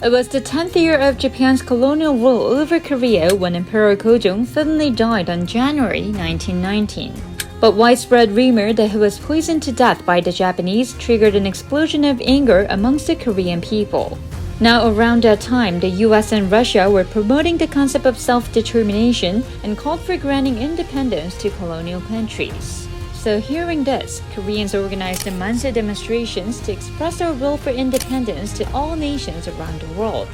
It was the 10th year of Japan's colonial rule over Korea when Emperor Gojong suddenly died on January 1919. But widespread rumor that he was poisoned to death by the Japanese triggered an explosion of anger amongst the Korean people. Now, around that time, the US and Russia were promoting the concept of self-determination and called for granting independence to colonial countries. So hearing this, Koreans organized the Manse demonstrations to express their will for independence to all nations around the world.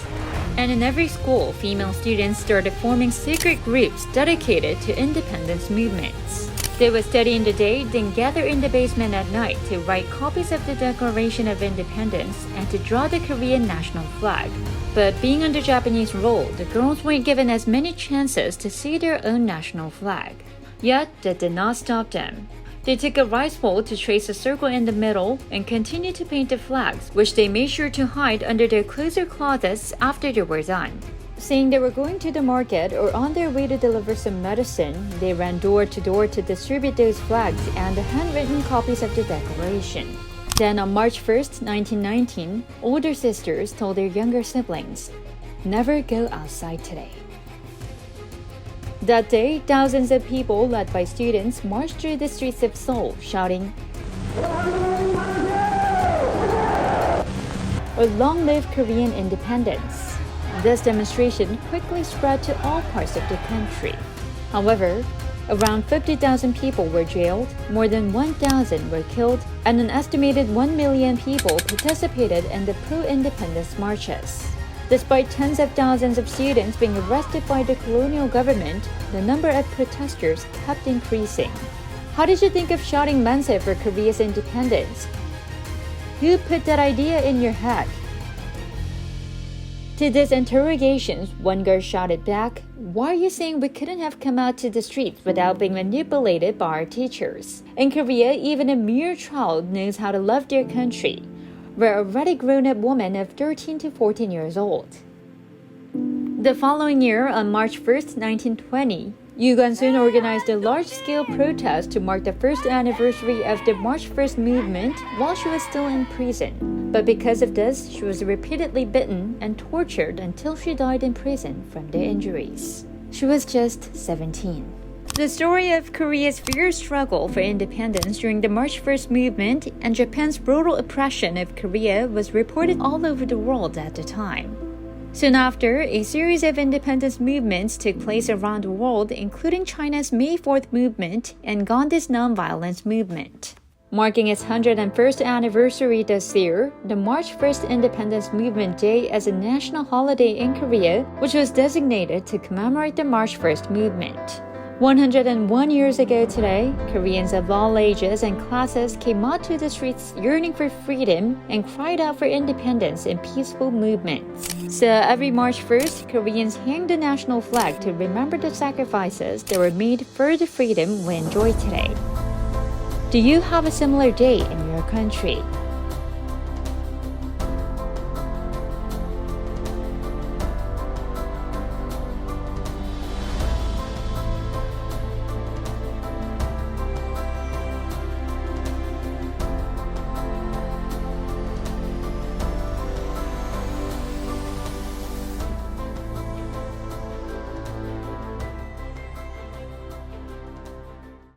And in every school, female students started forming secret groups dedicated to independence movements. They would study in the day, then gather in the basement at night to write copies of the Declaration of Independence and to draw the Korean national flag. But being under Japanese rule, the girls weren't given as many chances to see their own national flag. Yet, that did not stop them. They took a rice bowl to trace a circle in the middle and continued to paint the flags, which they made sure to hide under their clothes or closets after they were done. Saying they were going to the market or on their way to deliver some medicine, they ran door to door to distribute those flags and the handwritten copies of the Declaration. Then on March 1st, 1919, older sisters told their younger siblings, "Never go outside today." That day, thousands of people, led by students, marched through the streets of Seoul, shouting, or "Long live Korean independence." This demonstration quickly spread to all parts of the country. However, around 50,000 people were jailed, more than 1,000 were killed, and an estimated 1 million people participated in the pro-independence marches. Despite tens of thousands of students being arrested by the colonial government, the number of protesters kept increasing. How did you think of shouting Manse for Korea's independence? Who put that idea in your head? To these interrogations, one girl shouted back, "Why are you saying we couldn't have come out to the streets without being manipulated by our teachers? In Korea, even a mere child knows how to love their country. We're already grown-up women of 13 to 14 years old." The following year, on March 1st, 1920, Yu Gun-sun organized a large-scale protest to mark the first anniversary of the March 1st movement while she was still in prison. But because of this, she was repeatedly bitten and tortured until she died in prison from the injuries. She was just 17. The story of Korea's fierce struggle for independence during the March 1st movement and Japan's brutal oppression of Korea was reported all over the world at the time. Soon after, a series of independence movements took place around the world, including China's May 4th movement and Gandhi's nonviolence movement. Marking its 101st anniversary this year, the March 1st Independence Movement Day is a national holiday in Korea, which was designated to commemorate the March 1st movement. 101 years ago today, Koreans of all ages and classes came out to the streets yearning for freedom and cried out for independence in peaceful movements. So every March 1st, Koreans hang the national flag to remember the sacrifices that were made for the freedom we enjoy today. Do you have a similar day in your country?